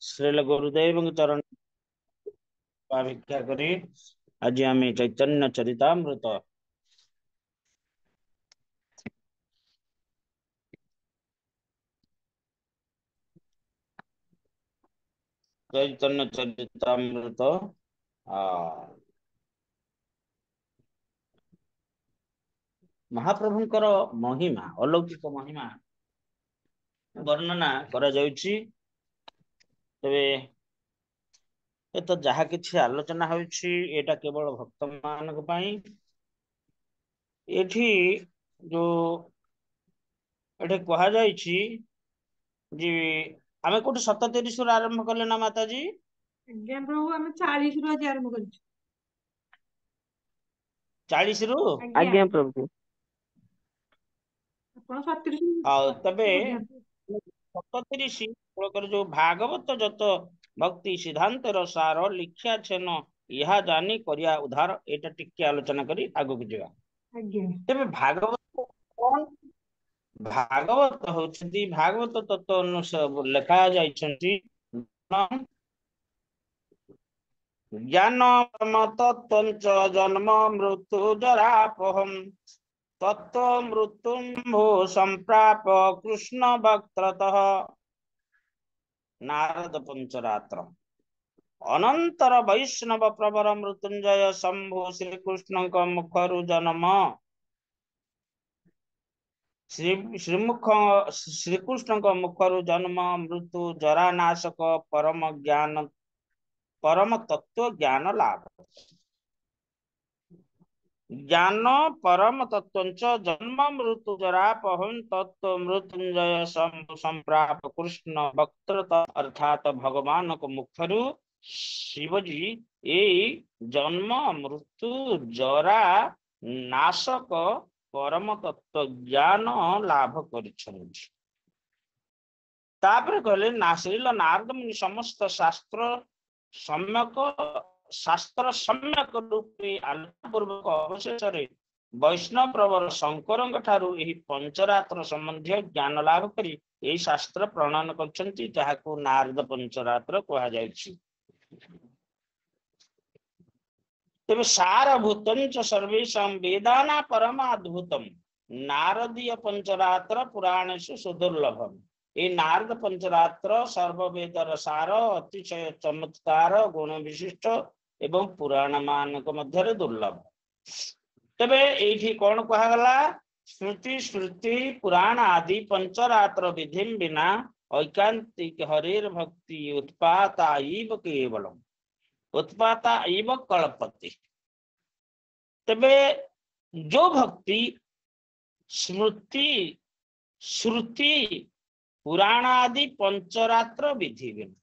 श्रील गुरुदेव चरण भिक्षा करी आज आम चैतन्य चरितामृत चैतन्य चरितामृत महाप्रभुंकर महिमा अलौकिक महिमा वर्णना करा जाउछि। तबे ए तो जहा किछि आलोचना होउछि एटा केवल भक्त मानक पई। एठी जो एठे कहा जाइछि जी आमे कोठी 37 रु आरंभ करले ना माताजी। आज्ञा प्रभु आमे 40 रु आज आरंभ करछु। 40 रु आज्ञा प्रभु आपण 37 तबे 37 जो भागवत जत भक्ति सिद्धांत सार लिखिया छेन यह जानी करिया उधार एटा टिके आलोचना करी आगो को जिवा। आज्ञा तबे भागवत कोन भागवत होछंती भागवत तत्व अनुसार लिखा जाइछंती ज्ञान तत्वंच जन्म मृत्यु जरापहम तत्व मृत्युंभो संप्राप कृष्ण वक्त्रतः नारद पंचरात्र अनंतर वैष्णव प्रवर मृत्युंजय शंभु श्री कृष्ण मुखरु जन्म श्रीमुख श्रीकृष्ण मुखरु जन्म मृत्यु जरानाशक परम ज्ञान परम तत्व ज्ञान लाभ ज्ञान परम तत्वंच जन्म मृत्यु जरापहं तत्व मृत्युंजय संप्राप कृष्ण वक्त्रत अर्थात भगवान को मुखरु शिवजी ए जन्म मृत्यु जरा नाशक परम तत्व ज्ञान लाभ करिछन्ति। तापर कहले श्रील नारद मुनि समस्त शास्त्र सम्यक रूपे आलोचना पूर्वक अवशेष वैष्णव प्रवर शंकर ठारू एही पंचरात्र संबंधी ज्ञान लाभ करी एही शास्त्र प्रणयन करछन्ति जाहाकू नारद पंचरात्र कहा जायछि। तेबे सारभूतंच सर्वेषां वेदाना परमाद्भुतम नारदीय पंचरात्र पुराणेषु सुदुर्लभम। ये नारद पंचरात्र सर्ववेदर सार अतिशय चमत्कार गुण विशिष्ट एवं पुराण मानक मध्य दुर्लभ। तबे एठी कौन कहगला स्मृति स्मृति पुराण आदि पंचरात्र विधि बिना ऐकांतिक हरेर भक्ति उत्पाता इव केवलम उत्पाता इव कल्पते। तबे जो भक्ति स्मृति श्रुति पुराण आदि पंचरात्र विधि बिना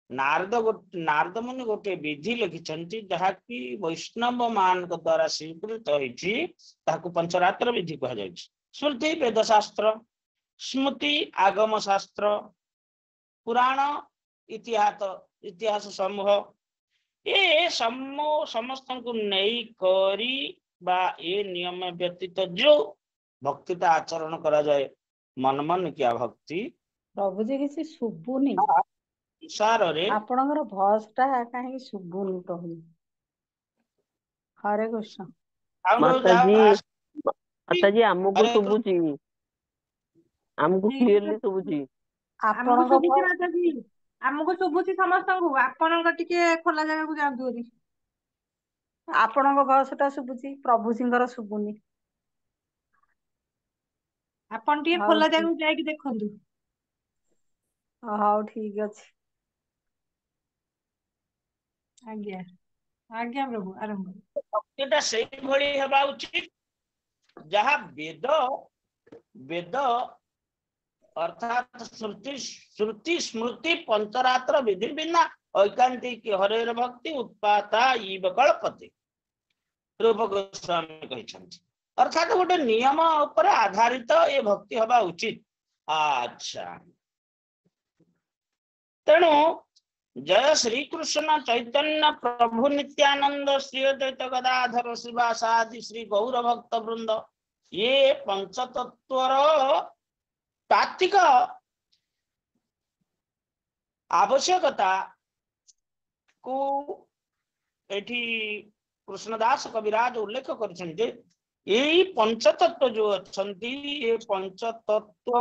नारद मुनि गोटे विधि लिखिछन्ति जहा कि वैष्णव मान द्वारा स्वीकृत होइछि ताकू पंचरात्र विधि कहा जाइछि। स्मृति वेद शास्त्र स्मृति आगम शास्त्र पुराण इतिहास समूह ए समस्त को नहीं करी बा ए नियम व्यतीत जो भक्तिता आचरण करा जाए मन मन क्या भक्ति प्रभु जी किसी शुभुनी सार रे आपणकर भॉइस टा कहीं शुभुनी कहू। हरे कृष्ण माताजी हमको शुभुची हमको क्लियरली शुभुची हमको शुभुची समस्त को आपणक टिके खोला जगह को जांतु री आपणक भॉइस टा शुभुची प्रभु सिंगर शुभुनी आपण टिके खोला जगह को जाई कि देखंतु। हां ठीक अछि। आज्ञा आज्ञा प्रभु आरंभ भक्तिटा सेही भଳି हेबा उचित जहा वेद वेद अर्थात श्रुति स्मृति पंचरात्र विधि बिना ऐकांतिक हरेर भक्ति उत्पाता इव कल्पते रूप गोस्वामी कहिछन्ति। अर्थात गोटे नियम ऊपर आधारित ये भक्ति हवा उचित। अच्छा तेणु जय श्री कृष्ण चैतन्य प्रभु नित्यानंद श्री अद्वैत गदाधर श्रीवासादि श्री गौर भक्त वृंद ये पंचतत्वर तात्विक आवश्यकता को एठी कृष्णदास कविराज उल्लेख करछन्ते यही पंचतत्व जो अछन्ती ये पंचतत्व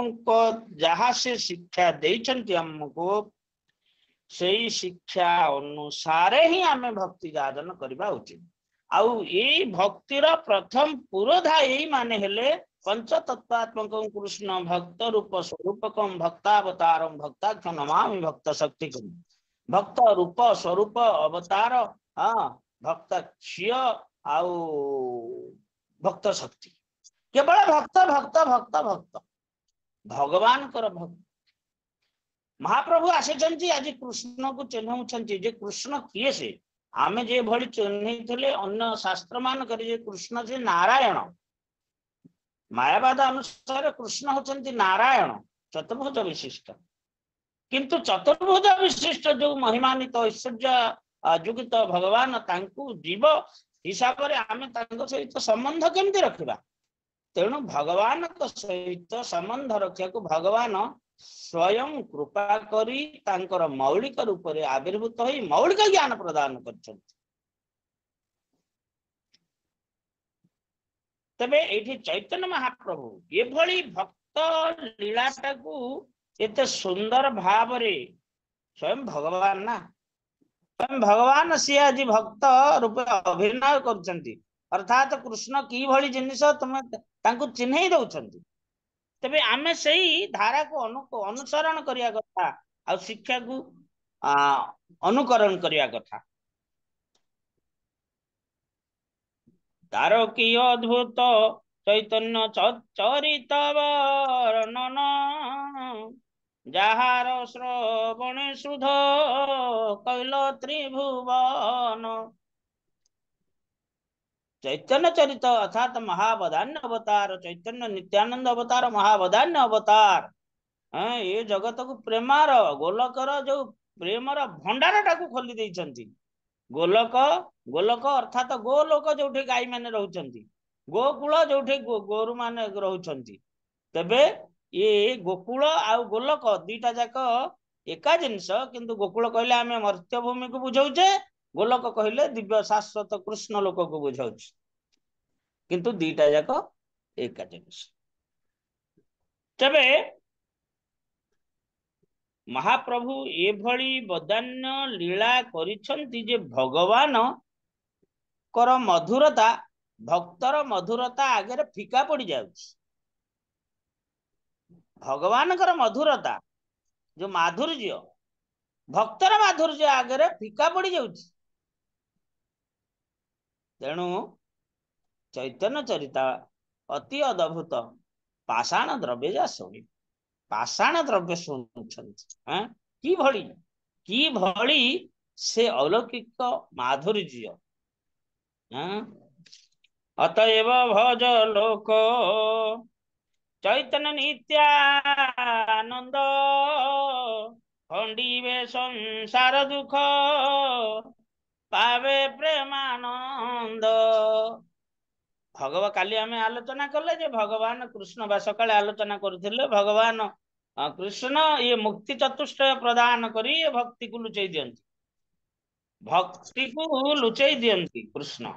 जहाँ से शिक्षा देछन्ती हमको सही शिक्षा अनुसार ही आमे भक्ति साधन करबा उचित आउ ये भक्तिर प्रथम पुरोधा यही माने हेले पंचतत्वात्मक कृष्ण भक्त रूप स्वरूपकम भक्तावतारम भक्ताख्य नमामि भक्त शक्ति भक्त रूप स्वरूप अवतार हाँ भक्त क्षीय आउ भक्त शक्ति केवल भक्त भक्त भक्त भक्त भगवान कर भक्त महाप्रभु आसी आज कृष्ण को चिन्हउछन्ति जे कृष्ण किए से आमे जे भली चिन्हिथिले अन्य शास्त्र मान करे कृष्ण जे नारायण मायावाद अनुसार कृष्ण होचन्ति नारायण चतुर्भुज विशिष्ट किंतु चतुर्भुज विशिष्ट जो महिमान्वित ऐश्वर्य जुगित भगवान तांकु जीव हिसाब रे आमे तांको सहित संबंध केमति रखिबा तेणु भगवान सहित संबंध रखिया को भगवान स्वयं कृपा करी तांकर मौलिक रूप रे आविर्भूत होई मौलिक ज्ञान प्रदान करछन्ति तबे एठी चैतन्य महाप्रभु ये भली भक्त लीलाटा को एते सुंदर भाव रे स्वयं भगवान ना स्वयं भगवान सी आज भक्त रूप अभिनय करछन्ति अर्थात कृष्ण की भली जिनिस तुम तांको चिन्हई दउछन्ति तबे आमे सही धारा को अनुसरण करिया कथा आ शिक्षा को अनुकरण करिया कथा तारो की अद्भुत चैतन्य चरित वर्णन जहार श्रवणे सुध कैल त्रिभुवन चैतन्य चरित अर्थात महावदान्य अवतार चैतन्य नित्यानंद अवतार महावदान्य अवतार ये जगत को प्रेमार गोलकर जो प्रेमर भंडार टाकू खोली देइछन्ति गोलक गोलक अर्थात गोलोक जोठे गाई माने रहउछन्ति गोकुल जोठे गोरु माने रहउछन्ति तबे ये गोकुल आ गोलक दीटा जाक एका जिनिस किंतु गोकुल कहले आमे मर्त्य भूमि को बुझाउछे गोलक कहले दिव्य शाश्वत कृष्ण लोक को बुझाउछ किंतु दीटा जाक एका जिनिस तबे महाप्रभु ए भली बदान्य लीला करिछन्ति जे भगवान कर मधुरता भक्तर मधुरता आगे फीका पड़ जाउछ भगवान कर मधुरता जो माधुर्य भक्तर माधुर्य आगे फीका पड़ जाउछ तेणु चैतन्य चरिता अति अद्भुत पाषाण द्रव्य जा शुणी पाषाण द्रव्य शुणुछन्ति की भली से अलौकिक माधुर्य अतएव भज लोक चैतन्य नित्यानंद खंडीवे संसार दुख पावे प्रेमानंद भगवान काली आमे आलोचना कले जे भगवान कृष्ण बा सकाळे आलोचना करथिले भगवान कृष्ण ये मुक्ति चतुष्टय प्रदान करी ये भक्ति को लुचई दियंती भक्ति को लुचई दियंती कृष्ण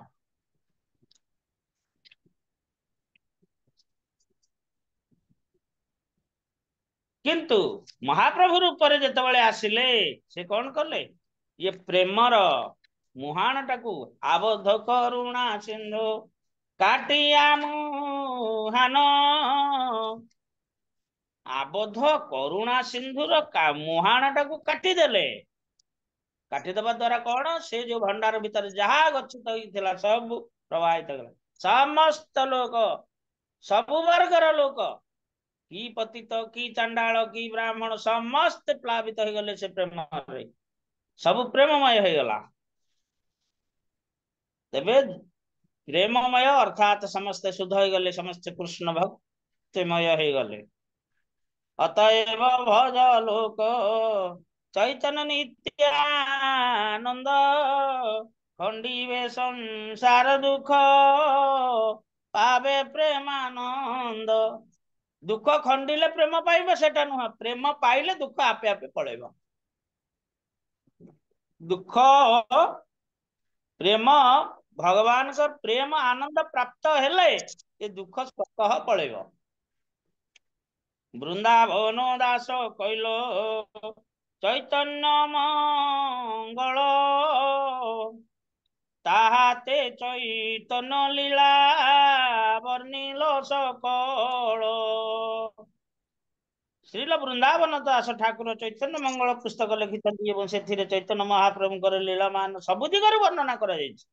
किंतु महाप्रभु रूप रे जेतबेले आसिले से कौन कले ये प्रेमर मुहाण टाकू आबद्ध करुणा सिंधु काटिया मुहान आबद्ध करुणा सिंधुर मुहाण टाकू काटिदेले काटिदेबा द्वारा कौन से जो भंडार भीतर जहा गच्छित होइथिला सब प्रवाहित गला समस्त लोक सब वर्गर लोक की पतित की चंडाल की ब्राह्मण समस्त प्लावित हो गले से प्रेम रे सब प्रेममय हो गला तबे प्रेममय अर्थात समस्त शुद्ध हो गले समस्त कृष्ण भक्तिमय हो गले अतएव भज लोक चैतन्य नित्यानंद खंडीवे संसार दुख पावे प्रेमानंद दुख खंडिले प्रेम पाइबे सेटा नुह प्रेम पाइले दुख आपे आपे पळेबो दुख प्रेम भगवान का प्रेम आनंद प्राप्त हेले ये दुख स्वतः पड़ेब। वृंदावन दास कैल चैतन्य मंगल ताहाते चैतन्य लीला वर्णिल सकल। श्रील वृंदावन दास ठाकुर चैतन्य मंगल पुस्तक लिखिछन्ति एवं सेथिरे चैतन्य महाप्रभुଙ୍କର लीला मान सब दिगरे वर्णना करा जायछि।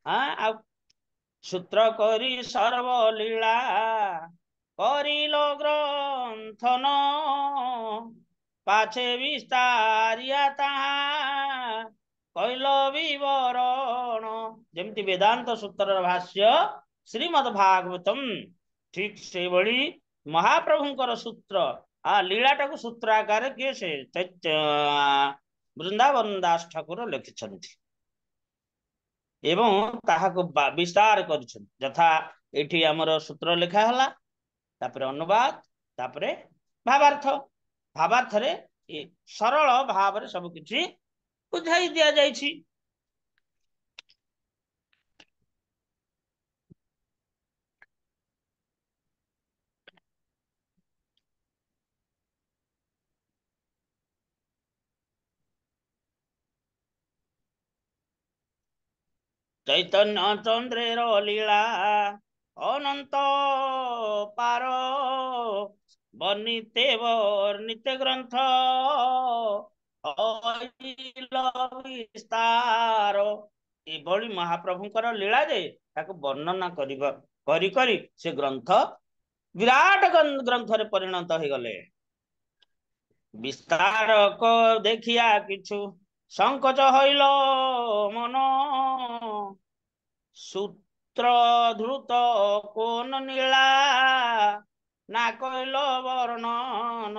हाँ आ सूत्र करी सर्व लीला करिल ग्रंथन पाछे विस्तारिया ताहा कैल विवरण। जेमति वेदांत सूत्र भाष्य श्रीमद् भागवतम ठीक से बड़ी महाप्रभुଙ୍କର सूत्र आ लीलाटा को सूत्र आकार किए से वृंदावन दास ठाकुर लिखिछन्ति एवं ताहाको विस्तार करिछन्ति। यथा एठी हमर सूत्र लिखा हला तापरे अनुवाद तापरे भावार्थ भावार्थ रे सरल भाव रे सब किछि बुझाई दिया जायछि। चैतन्य चंद्रेर लीला अनंत पार वर्णिते वर्णिते ग्रंथ अइल विस्तार। एभଳି महाप्रभुଙ୍କର लीला जे ताको वर्णना करिबा करी करी से ग्रंथ विराट ग्रंथ रे परिणत हो गले। विस्तार को देखिया किछु संकोच हईल मन सूत्र धृत कोन नीला ना कहल वर्णन।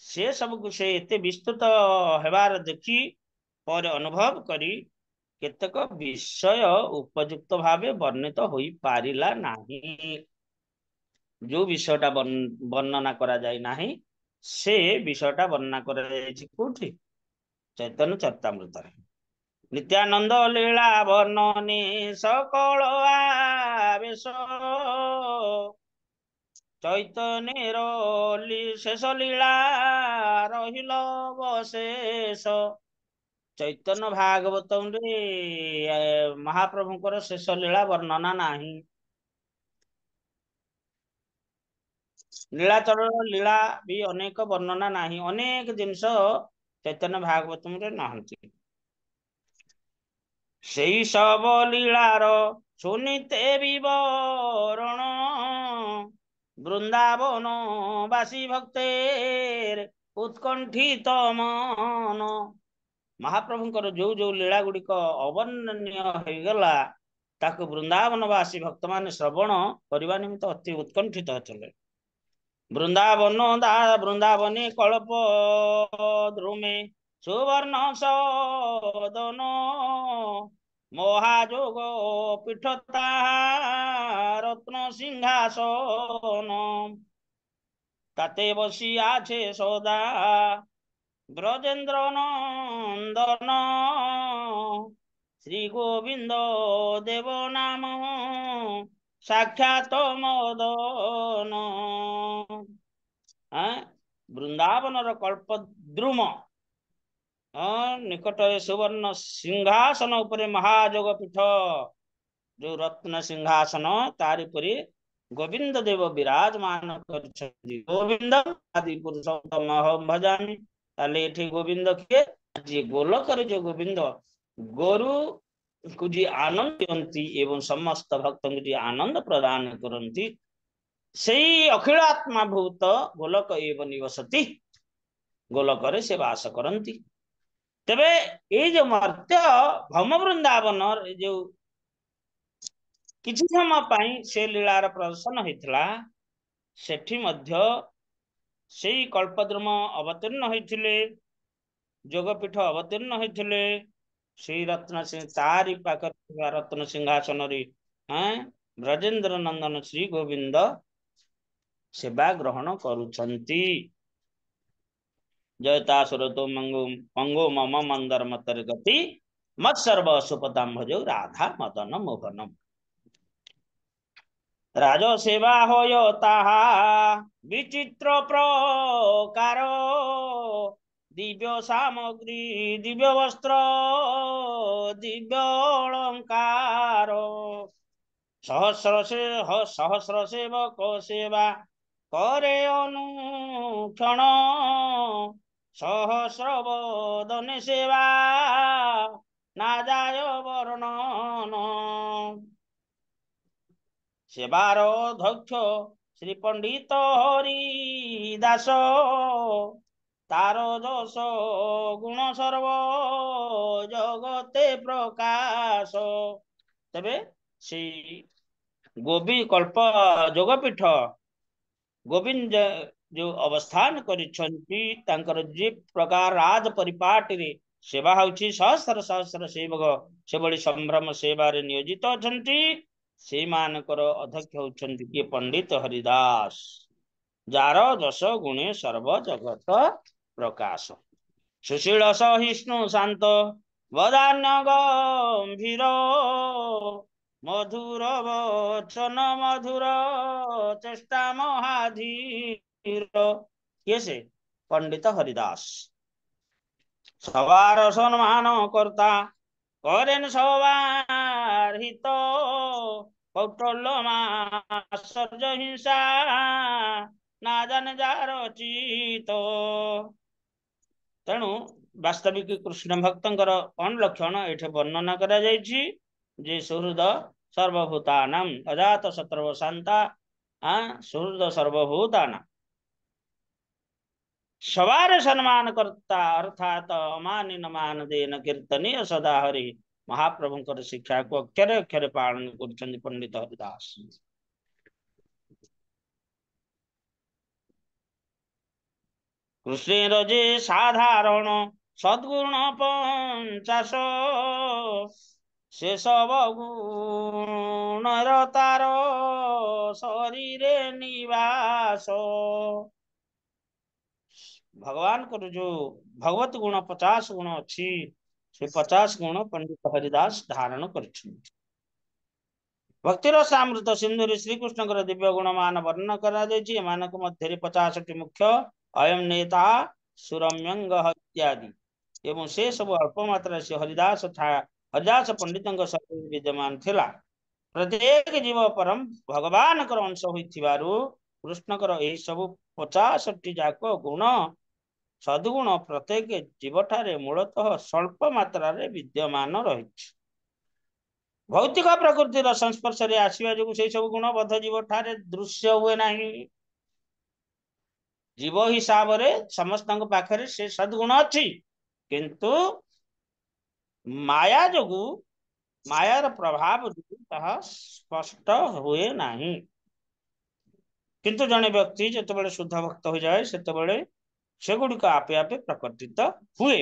से सब से एते विस्तृत हेबार देखी पर अनुभव करी केतक विषय उपयुक्त भावे वर्णित होई पारिला नाही। जो विषयटा वर्णना करा जाय नाही से विषयटा वर्णना करा जायछि कोठी चैतन्य चरितामृत रे। नित्यानंद लीला वर्णने सकल आवेश चैतन्यर शेष लीला रहिल अवशेष। चैतन्य भागवतम रे महाप्रभुଙ୍କର शेष लीला वर्णना नाही। लीलाचरण लीला भी अनेक वर्णना नाही। अनेक जिनस चैतन्य भागवतम रे नाहंती। सेई सब लीलार सुनिते विवरण वृंदावन बासी भक्तेर उत्कंठित मन। महाप्रभुଙ୍କର जो जो लीला गुड़िक अवर्णनीय हो गला ताको वृंदावनवासी भक्त माने श्रवण करबा निमित्त अति उत्कंठित होतले। वृंदावने कल्प द्रुमे सुवर्ण सदन महाजोग पीठता रत्न सिंहासन ताते बसी आछे सदा ब्रजेंद्र नंदन श्री गोविंद देव नाम साक्षात मदन। वृंदावन कल्पद्रुम निकट सुवर्ण सिंहासन उपरे महाजोग पीठ जो रत्न सिंहासन तारि परि गोविंद देव विराजमान करछन्ति। गोविंद आदि पुरुषोत्तम अहम भजामि। ताले एठी गोविंद किए जे गोलक रे जो गोविंद गोरु को जी आनंद दियंती एवं समस्त भक्त को जी आनंद प्रदान करंती सेई अखिलात्मा भूत गोलक एवं निवसति। गोलक रे से वास करंती। तबे ये जो मर्त्य भम वृंदावन जो किछि समय पाई से लीलार प्रदर्शन होइतला सेठी मध्य सेई कल्पद्रुम अवतीर्ण होइथिले जोगपीठ अवतीर्ण होइथिले श्री रत्न सिंह तारी पाकर रत्न सिंहासन रे ब्रजेंद्र नंदन श्री गोविंद सेवा ग्रहण करुछंती। जयता सुरतो मंगो मम मंदर मतर गति मत सर्व सुपदाम भजो राधा मदन मोहनम। राज सेवा होय ताहा विचित्र प्रकार दिव्य सामग्री दिव्य वस्त्र दिव्य अलंकार सहस्र सेवक सेवा करे अनुक्षण सहस्र बदन सेवा ना जाय वर्णन। सेवार अध्यक्ष श्री पंडित हरि दास तार दश गुण सर्व जगते प्रकाश। तेबे श्री गोबी कल्प जोगपीठ गोविंद जो अवस्थान करिछंती तांकर जे प्रकार राज परिपाटी रे सेवा होछि सहस्र सहस्र सेवक सेभଳି संभ्रम सेवारे नियोजित अछंती से मानकर अध्यक्ष होछंती के पंडित हरिदास जार दश गुणे सर्व जगत प्रकाश। सुशील सहिष्णु शांत वदान्य गंभीर मधुर वचन मधुर चेष्टा महाधीर। ये से पंडित हरिदास सवार सम्मान करता करेन सवार हित कौटल्य हिंसा ना जाने जार चित। तेणु वास्तविक कृष्ण भक्तंकर कौन लक्षण एठे वर्णना करा जायछि जे सुहृद सर्वभूतानां अजात शत्रु शांता सुहृद सर्वभूतानां सवार सम्मान करता अर्थात अमानि न मान देन कीर्तनीय सदा हरि महाप्रभुंकर शिक्षा को अक्षरे अक्षरे पालन कर पंडित हरिदास। कृष्ण जे साधारण सद्गुण 50 से सब गुण तार शरीरे निवास। भगवान को जो भगवत गुण 50 गुण अच्छी से 50 गुण पंडित हरिदास धारण कर। भक्तिर सामृत सिंधु श्रीकृष्ण दिव्य गुण मान वर्णन करा मानक मध्य 50 मुख्य अयम नेता सुरम्यंग इत्यादि एवं से सब अल्प मात्रा से हरिदास हरिदास पंडित विद्यमान थिला। प्रत्येक जीव परम भगवान कर अंश होइथिबारु कृष्ण कर एही सब 50 जाक गुण सद्गुण प्रत्येक जीव ठारे मूलतः स्वल्प मात्रा रे विद्यमान रहिछि। भौतिक प्रकृतिर संस्पर्श रे आसीबा जो से सब गुण बद्ध जीव ठारे दृश्य हुए नाही। जीव हिसाब रे समस्त पाखरे से सद्गुण अछि किंतु माया जोगु मायार प्रभाव ताहा स्पष्ट हुए नाही। किंतु जने व्यक्ति जेतेबेले शुद्ध भक्त हो जाए सेतेबेले सेगुड़िक आपे आपे प्रकटित हुए।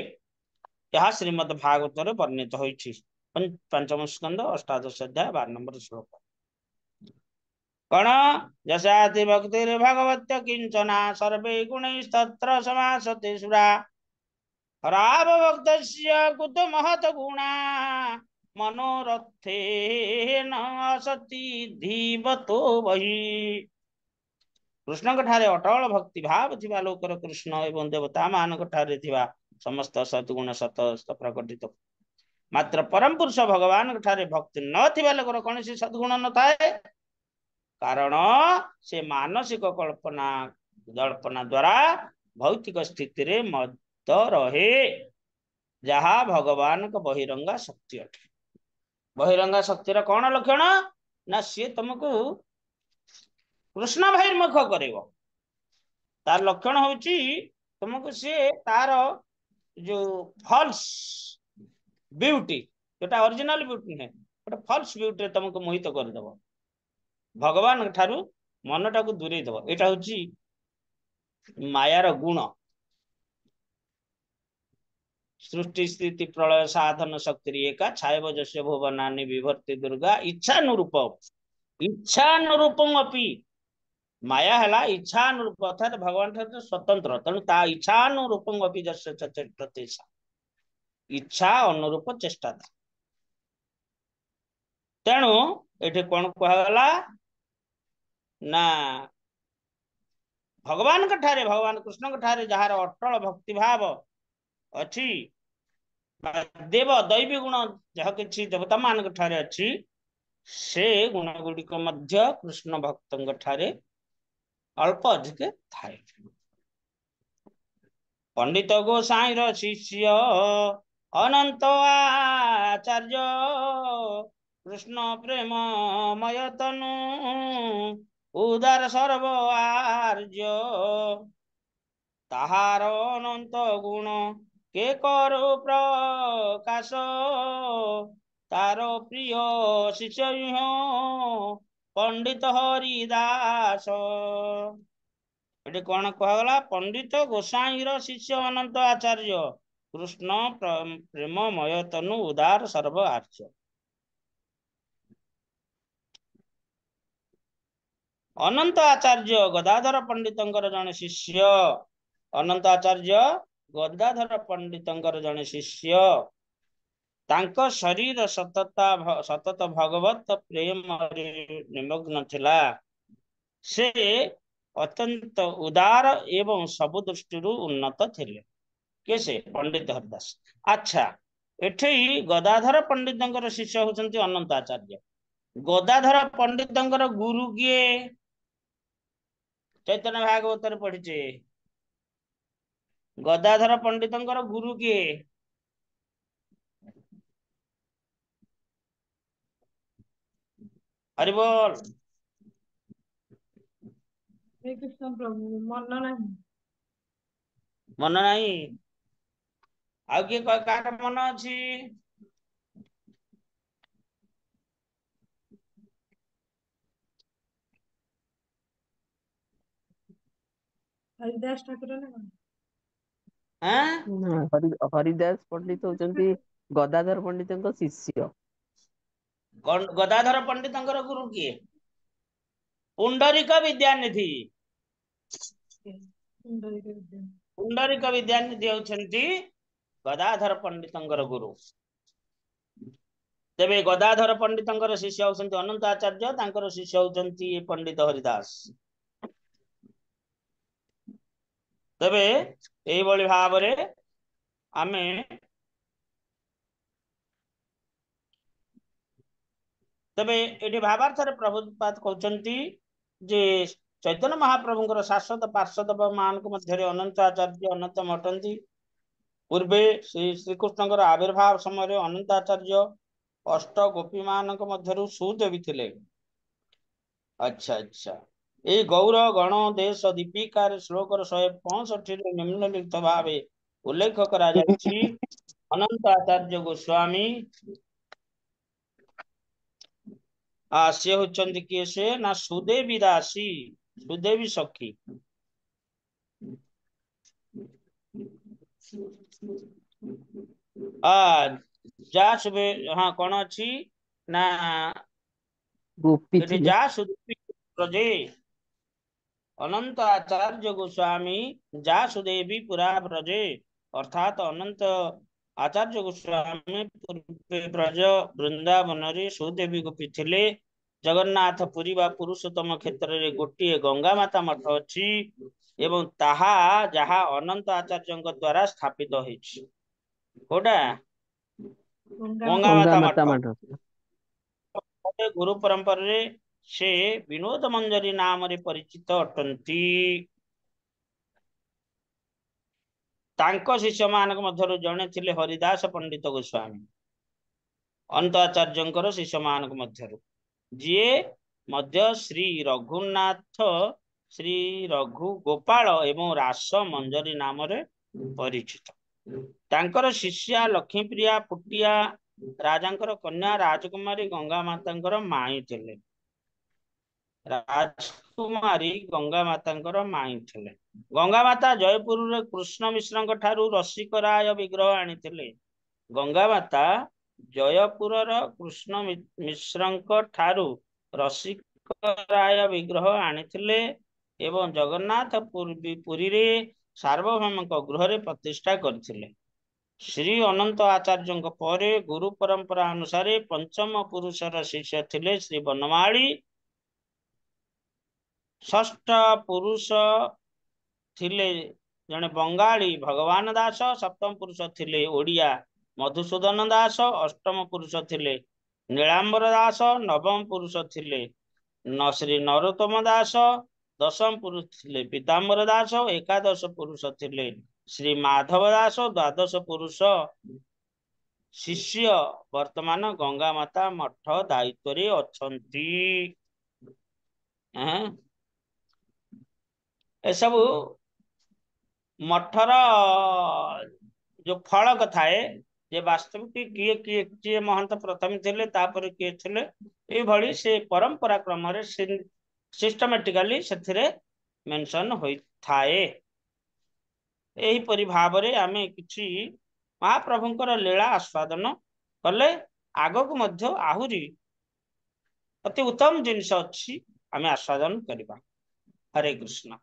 यह श्रीमद् भागवत रे वर्णित होइछि। पंचम स्कंद 18 अध्याय 12 नंबर श्लोक। कण यशाति भक्तिर भगवत्य किंचना सर्वे गुणैस्तत्र समासते सुरा हराव भक्तस्य कुत महत गुणा मनोरथे न सती धीवतो वही। कृष्ण ठारे अटल भक्ति भाव थिबा लोकर कृष्ण एवं देवता मानक ठारे थिबा समस्त सद्गुण सत प्रकटित मात्र परम पुरुष भगवान ठारे भक्ति न थिबा लोकर कौन सी सद्गुण न थाए कारण से मानसिक कल्पना जल्पना द्वारा भौतिक स्थिति रे मद रहे जहा भगवान का बहिरंगा शक्ति अटे। बहिरंगा शक्तिर कौन लक्षण ना सी तुमको कृष्ण बहिर्मुख करेगा। तार लक्षण होची तुमको से तार जो फॉल्स ब्यूटी जोटा ओरिजिनल ब्यूटी नहीं गोटे फॉल्स ब्यूटी तुमको मोहित करदेव भगवान ठारू मन टाक दूरे दब। यहाँ हूँ मायार गुण सृष्टि स्थिति प्रलय साधन शक्ति एका छायव जस्य भुवनानि विभर्ति दुर्गा इच्छानुरूपम अपि माया है इच्छा अनुरूप अर्थात भगवान ठाकुर स्वतंत्र तेणु ता इच्छा अनुरूप चेष्टा इच्छा अनुरूप चेष्टा तेणु ये कौन कहला ना भगवान ठारे भगवान कृष्ण ठारे जार अटल भक्ति भाव अच्छी देव दैवी गुण जहाँ कि देवता मान ठारे अच्छी से गुण गुड़िक कृष्ण भक्त ठारे अल्प अधिक थाए पंडित गोसाई शिष्य अनंत आचार्य कृष्ण प्रेम मयतनु उदार सर्व आर्य ताहार अनंत गुण के करो प्रकाश तार प्रिय शिष्य पंडित हरिदास ये कौन कहला पंडित गोसाई शिष्य अनंत आचार्य कृष्ण प्रेममय तनु उदार सर्व आर्य अनंत आचार्य गदाधर पंडित जने शिष्य अनंत आचार्य गदाधर पंडित जने शिष्य तांको शरीर सतत भगवत प्रेम निमग्न थिला से अत्यंत उदार एवं सब दृष्टि उन्नत थिले कैसे पंडित हरिदास अच्छा एठी गदाधर पंडित शिष्य होचंती अनंत आचार्य गदाधर पंडित गुरु किए चैतन्य भागवत पढ़ी गदाधर पंडित गुरु किए हरि बोल हे कृष्ण प्रभु मन नहीं मन नहीं आउ किए कार मन अच्छी हरिदास ठाकुर ना कौन? हरिदास पंडित होचंती गदाधर पंडित शिष्य गदाधर पंडित गुरु किए पुंडरीक विद्यानिधि पुंडरीक विद्यानिधि होचंती गदाधर पंडित गुरु तेबे गदाधर पंडित शिष्य होचंती अनंत आचार्य तांकर शिष्य होचंती पंडित हरिदास तेबे एई बळी भावरे आमे तबे एठी भावार्थरे प्रभुपाद कहउचंती जे चैतन्य महाप्रभुଙ୍କର शाश्वत पार्षद मान मध्य अनंत आचार्य अनंत मटंती पूर्वे श्रीकृष्णଙ୍କର आविर्भाव समय अनंत आचार्य अष्ट गोपी मानक मध्यरु सुदेवी थिले अच्छा अच्छा ए गौर गण देश दीपिकार श्लोकर 165 निम्नलिखित भावे उल्लेख करा जायछि अनंत आचार्य गोस्वामी से होचंती किए से ना सुदेवी दासी सुदेवी सखी जा सुबे हाँ कौन अच्छी ना गोपी जा सुदेवी प्रजे अनंत आचार्य गोस्वामी जा सुदेवी पुरा ब्रजे अर्थात अनंत आचार्य गोस्वामी पूर्वे ब्रज वृंदावन रे सुदेवी गोपी थिले जगन्नाथ पुरी बा पुरुषोत्तम क्षेत्र रे गोटे गंगा माता मठ अछि एवं ताहा जहा अनंत आचार्य द्वारा स्थापित होइछि कोडा गंगा माता मठ गुरु परंपरा रे से विनोद मंजरी नाम रे परिचित अटंती तांको शिष्य मानक मध्यरु जणे थिले हरिदास पंडित गोस्वामी अनंत आचार्यंकर शिष्य मानक मध्यरु जे मध्य श्री रघुनाथ श्री रघु गोपाल एवं रास मंजरी नाम रे परिचित तांकर शिष्या लक्ष्मीप्रिया पुटिया राजांकर कन्या राजकुमारी गंगा मातांकर माई थिले राजकुमारी गंगा मातांकर माई थिले गंगा माता जयपुर रे कृष्ण मिश्र ठारू रसिक राय विग्रह आनिथिले गंगा माता जयपुर कृष्ण मिश्र ठारू रसिक राय विग्रह आनिथिले एवं जगन्नाथ पुरी रे सार्वभौम गृह प्रतिष्ठा करथिले। श्री अनंत आचार्य परे गुरु परंपरा अनुसार पंचम पुरुषर शिष्य थिले श्री बनमाली। षष्ठ पुरुष थिले जने बंगाली भगवान दास। सप्तम पुरुष थिले ओडिया मधुसूदन दास। अष्टम पुरुष थिले नीलांबर दास। नवम पुरुष थिले श्री नरोत्तम दास। दशम पुरुष थिले पीताम्बर दास। एकादश पुरुष थिले श्री माधव दास। द्वादश पुरुष शिष्य वर्तमान गंगा माता मठ दायित्व रे अछंती। ए सब मठर जो फलक थाए जे वास्तविक किए किए किए महंत प्रथम थिले तापर किए थिले ए भली से परंपरा क्रम रे सिस्टमैटिकली सेथिरे मेंशन होई थाए। एही परि भाबरे आमे किछि महाप्रभुंकर लीला आस्वादन कले आगक मध्य आहुरी अति उत्तम जिनिस अछि आमे आस्वादन करिबा। हरे कृष्ण।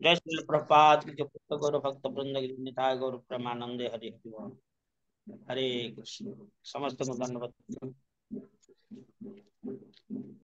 जय श्री प्रभुपाद की जय गौर भक्त वृंद निताय गौर प्रेमानंदे हरे हरि। हरे कृष्ण। समस्त को धन्यवाद।